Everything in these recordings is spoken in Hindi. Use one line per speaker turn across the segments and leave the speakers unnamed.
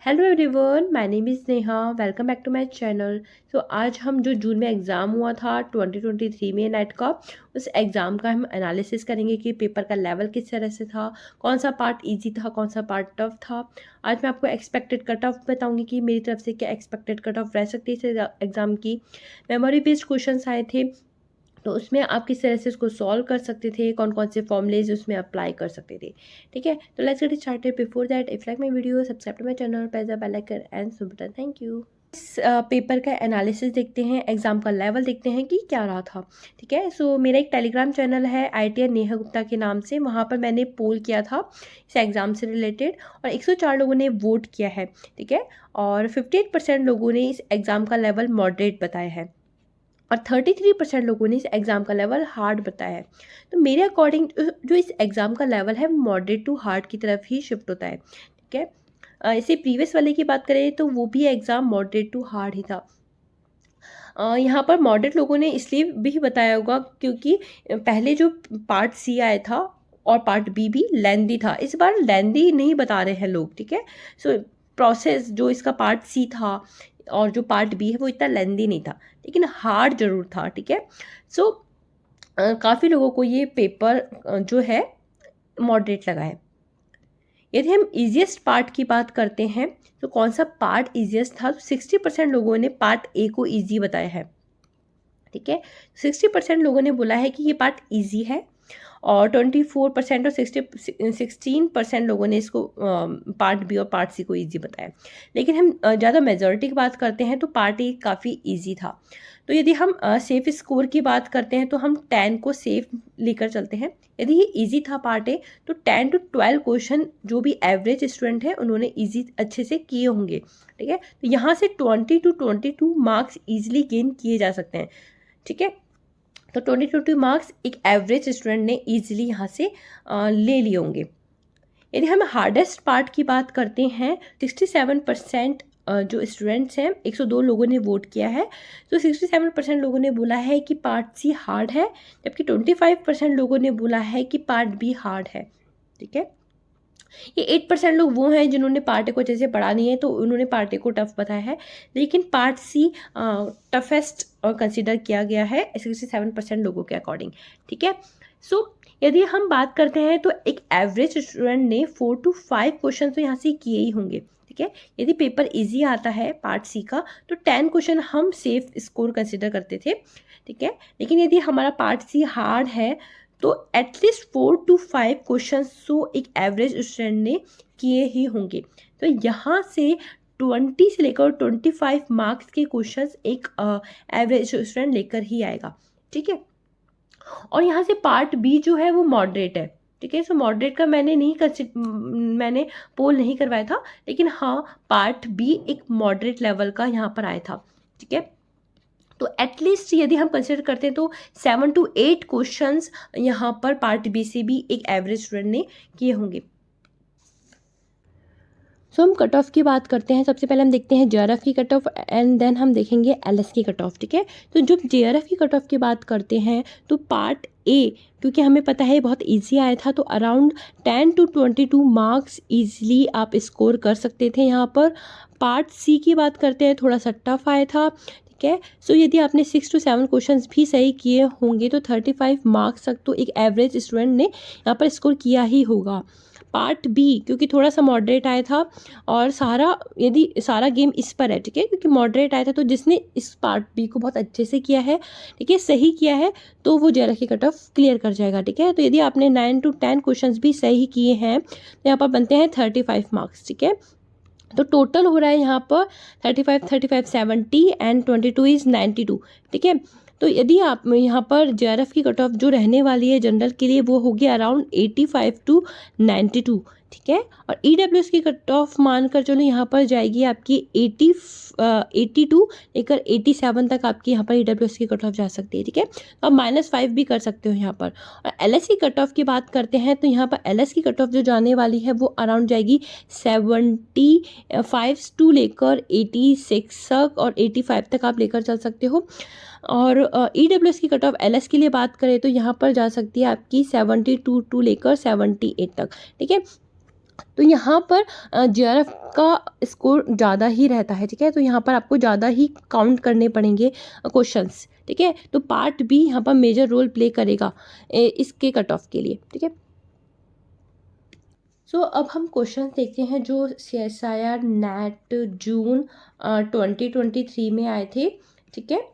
Hello everyone, my name is Neha. Welcome back to my channel. तो आज हम जो जून में एग्ज़ाम हुआ था 2023 में नेट का, उस एग्ज़ाम का हम एनालिसिस करेंगे कि पेपर का लेवल किस तरह से था, कौन सा पार्ट इजी था, कौन सा पार्ट टफ था। आज मैं आपको एक्सपेक्टेड कट ऑफ बताऊंगी कि मेरी तरफ से क्या एक्सपेक्टेड कट ऑफ रह सकती है इस एग्ज़ाम की। मेमोरी बेस्ड क्वेश्चन आए थे, तो उसमें आप किस तरह से उसको सॉल्व कर सकते थे, कौन कौन से फॉर्मूलेज उसमें अप्लाई कर सकते थे। ठीक है, तो let's get started. Before that, if like my video, subscribe to my channel, press the bell icon and sub button. Thank you. इस पेपर का एनालिसिस देखते हैं, एग्जाम का लेवल देखते हैं कि क्या रहा था। ठीक है, सो मेरा एक टेलीग्राम चैनल है IITian नेहा गुप्ता के नाम से, वहाँ पर मैंने पोल किया था इस एग्ज़ाम से रिलेटेड और 104 लोगों ने वोट किया है। ठीक है, और 58% लोगों ने इस एग्ज़ाम का लेवल मॉडरेट बताया है और 33% लोगों ने इस एग्ज़ाम का लेवल हार्ड बताया है। तो मेरे अकॉर्डिंग जो इस एग्ज़ाम का लेवल है मॉडरेट टू हार्ड की तरफ ही शिफ्ट होता है। ठीक है, इसे प्रीवियस वाले की बात करें तो वो भी एग्ज़ाम मॉडरेट टू हार्ड ही था। यहाँ पर मॉडरेट लोगों ने इसलिए भी बताया होगा क्योंकि पहले जो पार्ट सी आया था और पार्ट बी भी लेंदी था, इस बार लेंदी नहीं बता रहे हैं लोग। ठीक है, सो प्रोसेस जो इसका पार्ट सी था और जो पार्ट बी है वो इतना लेंदी नहीं था, लेकिन हार्ड जरूर था। ठीक है, सो काफ़ी लोगों को ये पेपर जो है मॉडरेट लगा है। यदि हम इजीएस्ट पार्ट की बात करते हैं तो कौन सा पार्ट इजीएस्ट था, तो 60% लोगों ने पार्ट ए को इजी बताया है। ठीक है, 60% लोगों ने बोला है कि ये पार्ट इजी है और 24% और 16% लोगों ने इसको पार्ट बी और पार्ट सी को इजी बताया। लेकिन हम ज़्यादा मेजॉरिटी की बात करते हैं तो पार्ट ए काफ़ी इजी था। तो यदि हम सेफ स्कोर की बात करते हैं तो हम 10 को सेफ लेकर चलते हैं। यदि ये इजी था पार्ट ए, तो 10 to 12 क्वेश्चन जो भी एवरेज स्टूडेंट है उन्होंने इजी अच्छे से किए होंगे। ठीक है, तो यहाँ से 20 to 22 मार्क्स ईजिली गेन किए जा सकते हैं। ठीक है, तो 20 मार्क्स एक एवरेज स्टूडेंट ने ईजिली यहाँ से ले लिए होंगे। यदि हम हार्डेस्ट पार्ट की बात करते हैं, 67% जो स्टूडेंट्स हैं, 102 लोगों ने वोट किया है, तो 67% लोगों ने बोला है कि पार्ट सी हार्ड है, जबकि 25% लोगों ने बोला है कि पार्ट बी हार्ड है। ठीक है, ये 8% लोग वो हैं जिन्होंने पार्ट ए को अच्छे से पढ़ा नहीं है, तो उन्होंने पार्ट ए को टफ बताया है, लेकिन पार्ट सी टफेस्ट कंसिडर किया गया है 67% लोगों के अकॉर्डिंग। ठीक है, सो यदि हम बात करते हैं तो एक एवरेज स्टूडेंट ने 4 to 5 क्वेश्चन तो यहाँ से किए ही होंगे। ठीक है, यदि पेपर इजी आता है पार्ट सी का तो 10 क्वेश्चन हम सेफ स्कोर कंसिडर करते थे। ठीक है, लेकिन यदि हमारा पार्ट सी हार्ड है तो एटलीस्ट 4 to 5 क्वेश्चन तो एक एवरेज स्टूडेंट ने किए ही होंगे। तो यहाँ से 20 से लेकर 25 मार्क्स के क्वेश्चंस एक एवरेज स्टूडेंट लेकर ही आएगा। ठीक है, और यहाँ से पार्ट बी जो है वो मॉडरेट है। ठीक है, सो मॉडरेट का मैंने पोल नहीं करवाया था, लेकिन हाँ पार्ट बी एक मॉडरेट लेवल का यहाँ पर आया था। ठीक है, तो एटलीस्ट यदि हम कंसिडर करते हैं तो 7 to 8 क्वेश्चंस यहाँ पर पार्ट बी से भी एक एवरेज स्टूडेंट ने किए होंगे। सो हम कट ऑफ की बात करते हैं। सबसे पहले हम देखते हैं JRF की कट ऑफ एंड देन हम देखेंगे LS की कट ऑफ। ठीक है, तो जब JRF की कट ऑफ की बात करते हैं तो पार्ट ए, क्योंकि हमें पता है बहुत इजी आया था, तो अराउंड 10 to 22 मार्क्स इजीली आप स्कोर कर सकते थे यहाँ पर। पार्ट सी की बात करते हैं, थोड़ा सा टफ आया था। ठीक है, सो यदि आपने 6 to 7 क्वेश्चंस भी सही किए होंगे तो 35 मार्क्स तक तो एक एवरेज स्टूडेंट ने यहाँ पर स्कोर किया ही होगा। पार्ट बी क्योंकि थोड़ा सा मॉडरेट आया था और सारा गेम इस पर है। ठीक है, क्योंकि मॉडरेट आया था तो जिसने इस पार्ट बी को बहुत अच्छे से किया है, ठीक है, सही किया है, तो वो JRF की कट ऑफ क्लियर कर जाएगा। ठीक है, तो यदि आपने 9 to 10 क्वेश्चंस भी सही किए हैं तो यहाँ पर बनते हैं 35 मार्क्स। ठीक है, तो टोटल हो रहा है यहाँ पर 35 70 एंड 22 इज़ 92। ठीक है, तो यदि आप यहाँ पर JRF की कट ऑफ जो रहने वाली है जनरल के लिए वो होगी अराउंड 85 to 92। ठीक है, और EWS की कट ऑफ मानकर चलो यहाँ पर जाएगी आपकी 82 लेकर 87 तक आपकी यहाँ पर EWS की कट ऑफ जा सकती है। ठीक है, तो आप -5 भी कर सकते हो यहाँ पर। और LS की कट ऑफ की बात करते हैं तो यहाँ पर LS की कट ऑफ जो जाने वाली है वो अराउंड जाएगी 75 टू लेकर 86 तक और 85 तक आप लेकर चल सकते हो। और EWS की कट ऑफ LS के लिए बात करें तो यहाँ पर जा सकती है आपकी 72 टू लेकर 78 तक। ठीक है, तो यहाँ पर जेआरएफ का स्कोर ज़्यादा ही रहता है, ठीक है। तो यहाँ पर आपको ज़्यादा ही काउंट करने पड़ेंगे क्वेश्चंस, ठीक है। तो पार्ट बी यहाँ पर मेजर रोल प्ले करेगा इसके कट ऑफ के लिए, ठीक है। सो अब हम क्वेश्चन देखते हैं जो CSIR नेट जून 2023 में आए थे, ठीक है।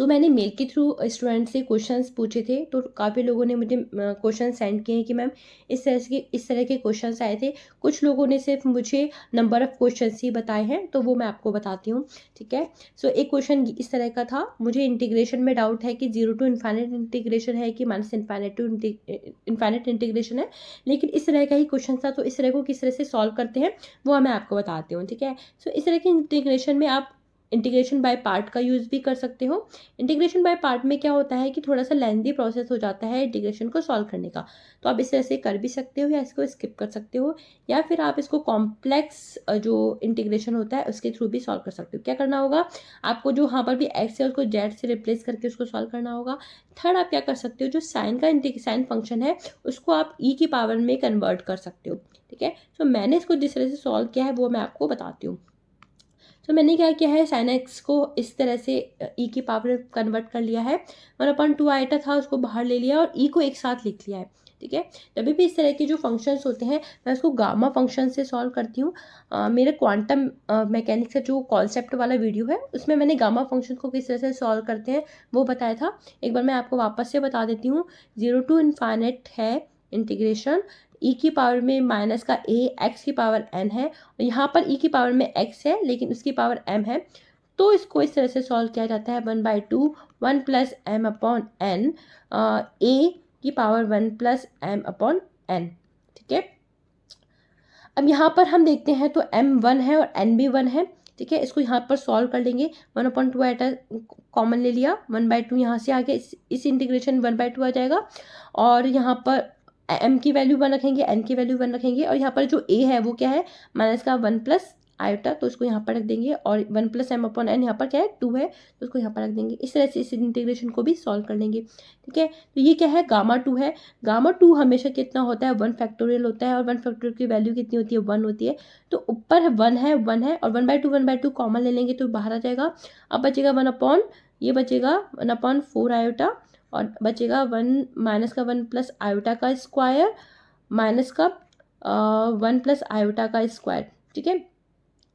मैंने मेल के थ्रू स्टूडेंट से क्वेश्चंस पूछे थे, तो काफ़ी लोगों ने मुझे क्वेश्चन सेंड किए हैं कि मैम इस तरह के क्वेश्चंस आए थे। कुछ लोगों ने सिर्फ मुझे नंबर ऑफ़ क्वेश्चंस ही बताए हैं, तो वो मैं आपको बताती हूँ, ठीक है। एक क्वेश्चन इस तरह का था, मुझे इंटीग्रेशन में डाउट है कि 0 टू इन्फाइनाइट इंटीग्रेशन है कि minus infinite to infinite integration है, लेकिन इस तरह का ही क्वेश्चन था। तो इस तरह को किस तरह से सॉल्व करते हैं वो मैं आपको बताती हूँ, ठीक है। इस तरह के इंटीग्रेशन में आप इंटीग्रेशन बाय पार्ट का यूज़ भी कर सकते हो। इंटीग्रेशन बाय पार्ट में क्या होता है कि थोड़ा सा लेंथी प्रोसेस हो जाता है इंटीग्रेशन को सॉल्व करने का, तो आप इस तरह से कर भी सकते हो या इसको स्किप कर सकते हो, या फिर आप इसको कॉम्प्लेक्स जो इंटीग्रेशन होता है उसके थ्रू भी सॉल्व कर सकते हो। क्या करना होगा आपको, जो यहाँ पर भी एक्स है उसको जेड से रिप्लेस करके उसको सॉल्व करना होगा। थर्ड, आप क्या कर सकते हो, जो साइन का साइन फंक्शन है उसको आप ई की पावर में कन्वर्ट कर सकते हो, ठीक है। मैंने इसको जिस तरह से सॉल्व किया है वो मैं आपको बताती हूँ। मैंने क्या किया है, साइन एक्स को इस तरह से ई की पावर कन्वर्ट कर लिया है। 1/2 आइटा था उसको बाहर ले लिया और ई को एक साथ लिख लिया है, ठीक है। जब भी इस तरह के जो फंक्शंस होते हैं मैं उसको गामा फंक्शन से सॉल्व करती हूँ। मेरे क्वांटम मैकेनिक्स का जो कॉन्सेप्ट वाला वीडियो है उसमें मैंने गामा फंक्शन को किस तरह से सॉल्व करते हैं वो बताया था। एक बार मैं आपको वापस से बता देती हूँ। 0 टू इन्फाइनाइट है इंटीग्रेशन, ई की पावर में माइनस का ए, एक्स की पावर एन है, और यहाँ पर ई की पावर में एक्स है लेकिन उसकी पावर एम है। तो इसको इस तरह से सॉल्व किया जाता है 1/2 1 plus M upon N, A की power 1 plus M upon N, ठीक है। अब यहाँ पर हम देखते हैं तो एम 1 है और एन भी 1 है, ठीक है। इसको यहाँ पर सॉल्व कर लेंगे। 1/2 आइटा कॉमन ले लिया, 1/2 यहाँ से आगे इस इंटीग्रेशन 1/2 आ जाएगा, और यहाँ पर एम की वैल्यू 1 रखेंगे, एन की वैल्यू 1 रखेंगे, और यहाँ पर जो ए है वो क्या है, माइनस का 1 प्लस आयोटा, तो उसको यहाँ पर रख देंगे, और 1 प्लस एम अपॉन एन यहाँ पर क्या है 2 है, तो उसको यहाँ पर रख देंगे। इस तरह से इस इंटीग्रेशन को भी सॉल्व कर लेंगे, ठीक है। तो ये क्या है, गामा 2 है। गामा 2 हमेशा कितना होता है, 1 फैक्टोरियल होता है, और 1 फैक्टोरियल की वैल्यू कितनी होती है, 1 होती है। तो ऊपर 1 है 1 है, और 1/2 कॉमन ले लेंगे तो बाहर आ जाएगा। अब बचेगा 1 अपॉन, ये बचेगा 1/4 आयोटा, और बचेगा 1 माइनस का 1 प्लस आयोटा का स्क्वायर, माइनस का 1 प्लस आयोटा का स्क्वायर, ठीक है।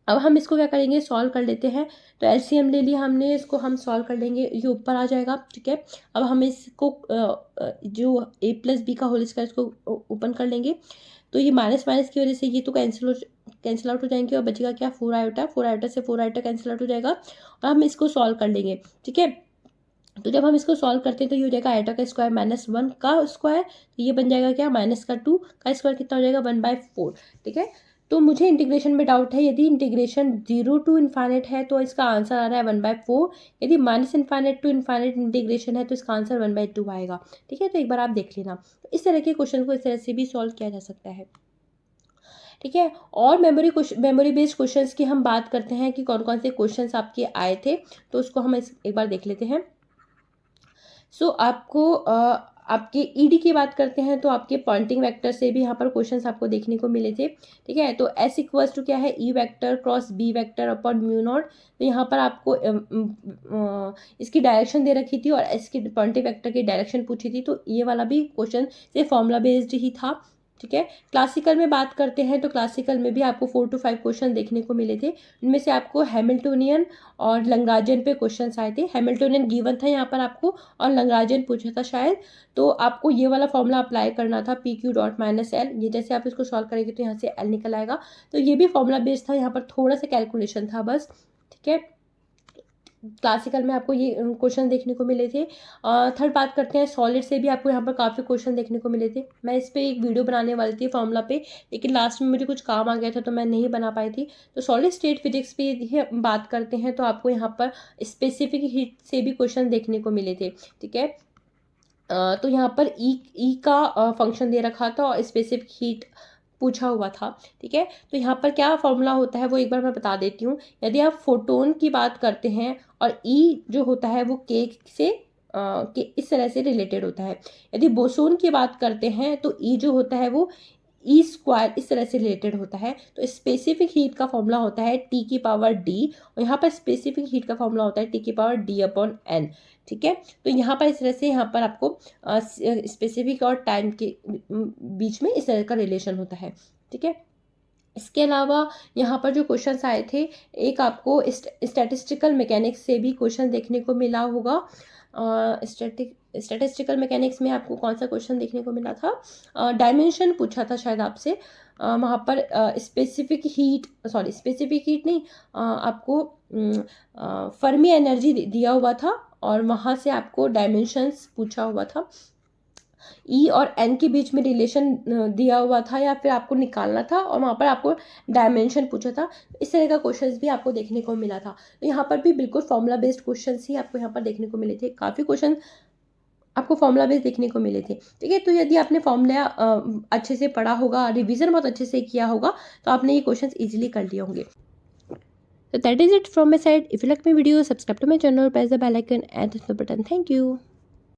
अब हम इसको क्या करेंगे, सॉल्व कर लेते हैं। तो एलसीएम ले लिया हमने, इसको हम सॉल्व कर लेंगे, ये ऊपर आ जाएगा, ठीक है। अब हम इसको जो a प्लस बी का होल स्क्वायर इसको ओपन कर लेंगे, तो ये माइनस माइनस की वजह से ये तो कैंसिल आउट हो जाएंगे, और बचेगा क्या, 4 आयोटा, 4 आयोटा से 4 आयोटा कैंसिल आउट हो जाएगा, और हम इसको सॉल्व कर लेंगे, ठीक है। तो जब हम इसको सॉल्व करते हैं तो ये हो जाएगा आयोटा का स्क्वायर -1 का स्क्वायर, तो ये बन जाएगा क्या, माइनस का 2 का स्क्वायर कितना हो जाएगा, 1/4, ठीक है। तो मुझे इंटीग्रेशन में डाउट है, यदि इंटीग्रेशन 0 टू इन्फाइनाइट है तो इसका आंसर आ रहा है 1/4, यदि minus infinite to infinite integration है तो इसका आंसर 1/2 आएगा, ठीक है। तो एक बार आप देख लेना। तो इस तरह के क्वेश्चन को इस तरह से भी सॉल्व किया जा सकता है, ठीक है। और मेमोरी बेस्ड क्वेश्चंस की हम बात करते हैं कि कौन कौन से क्वेश्चंस आपके आए थे, तो उसको हम एक बार देख लेते हैं। आपको आपके ईडी की बात करते हैं तो आपके पॉइंटिंग वेक्टर से भी यहाँ पर क्वेश्चंस आपको देखने को मिले थे, ठीक है। तो S इक्वल्स टू क्या है, E vector cross B vector upon mu naught. तो यहाँ पर आपको इसकी डायरेक्शन दे रखी थी और एस की पॉइंटिंग वेक्टर की डायरेक्शन पूछी थी, तो ये वाला भी क्वेश्चन से फॉर्मूला बेस्ड ही था, ठीक है। क्लासिकल में बात करते हैं तो क्लासिकल में भी आपको 4 to 5 क्वेश्चन देखने को मिले थे। इनमें से आपको हैमिल्टोनियन और लैग्रांजियन पे क्वेश्चंस आए थे। हैमिल्टोनियन गिवन था यहाँ पर आपको, और लैग्रांजियन पूछा था शायद, तो आपको ये वाला फॉर्मूला अप्लाई करना था, P Q dot minus L. ये जैसे आप इसको सॉल्व करेंगे तो यहाँ से एल निकल आएगा, तो ये भी फॉर्मूला बेस्ड था, यहाँ पर थोड़ा सा कैलकुलेशन था बस, ठीक है। क्लासिकल में आपको ये क्वेश्चन देखने को मिले थे। थर्ड बात करते हैं सॉलिड से भी आपको यहाँ पर काफ़ी क्वेश्चन देखने को मिले थे। मैं इस पर एक वीडियो बनाने वाली थी फॉर्मूला पे, लेकिन लास्ट में मुझे कुछ काम आ गया था तो मैं नहीं बना पाई थी। तो सॉलिड स्टेट फिजिक्स पे बात करते हैं तो आपको यहाँ पर स्पेसिफिक हीट से भी क्वेश्चन देखने को मिले थे, ठीक है। तो यहाँ पर ई का फंक्शन दे रखा था और स्पेसिफिक हीट पूछा हुआ था, ठीक है। तो यहाँ पर क्या फॉर्मूला होता है वो एक बार मैं बता देती हूँ। यदि आप फोटोन की बात करते हैं और ई जो होता है वो के से के इस तरह से रिलेटेड होता है। यदि बोसोन की बात करते हैं तो ई जो होता है वो ई स्क्वायर इस तरह से रिलेटेड होता है। तो स्पेसिफिक हीट का फॉर्मूला होता है टी की पावर डी, और यहाँ पर स्पेसिफिक हीट का फॉर्मूला होता है टी की पावर डी अपॉन एन। ठीक है, तो यहाँ पर इस तरह से यहाँ पर आपको स्पेसिफिक और टाइम के बीच में इस तरह का रिलेशन होता है। ठीक है, इसके अलावा यहाँ पर जो क्वेश्चंस आए थे, एक आपको स्टैटिस्टिकल मैकेनिक्स से भी क्वेश्चन देखने को मिला होगा। स्टैटिस्टिकल मैकेनिक्स में आपको कौन सा क्वेश्चन देखने को मिला था, डायमेंशन पूछा था शायद आपसे। वहाँ पर स्पेसिफिक हीट नहीं, आपको फर्मी एनर्जी दिया हुआ था और वहाँ से आपको डायमेंशंस पूछा हुआ था। ई और एन के बीच में रिलेशन दिया हुआ था या फिर आपको निकालना था, और वहाँ पर आपको डायमेंशन पूछा था। इस तरह का क्वेश्चंस भी आपको देखने को मिला था। तो यहाँ पर भी बिल्कुल फॉर्मूला बेस्ड क्वेश्चंस ही आपको यहाँ पर देखने को मिले थे। काफ़ी क्वेश्चन आपको फॉर्मूला बेस्ड देखने को मिले थे। ठीक है, तो यदि आपने फॉर्मूला अच्छे से पढ़ा होगा, रिविजन बहुत अच्छे से किया होगा, तो आपने ये क्वेश्चन ईजिली कर लिए होंगे। So that is it from my side. If you like my video, subscribe to my channel, press the bell icon and hit the button. Thank you.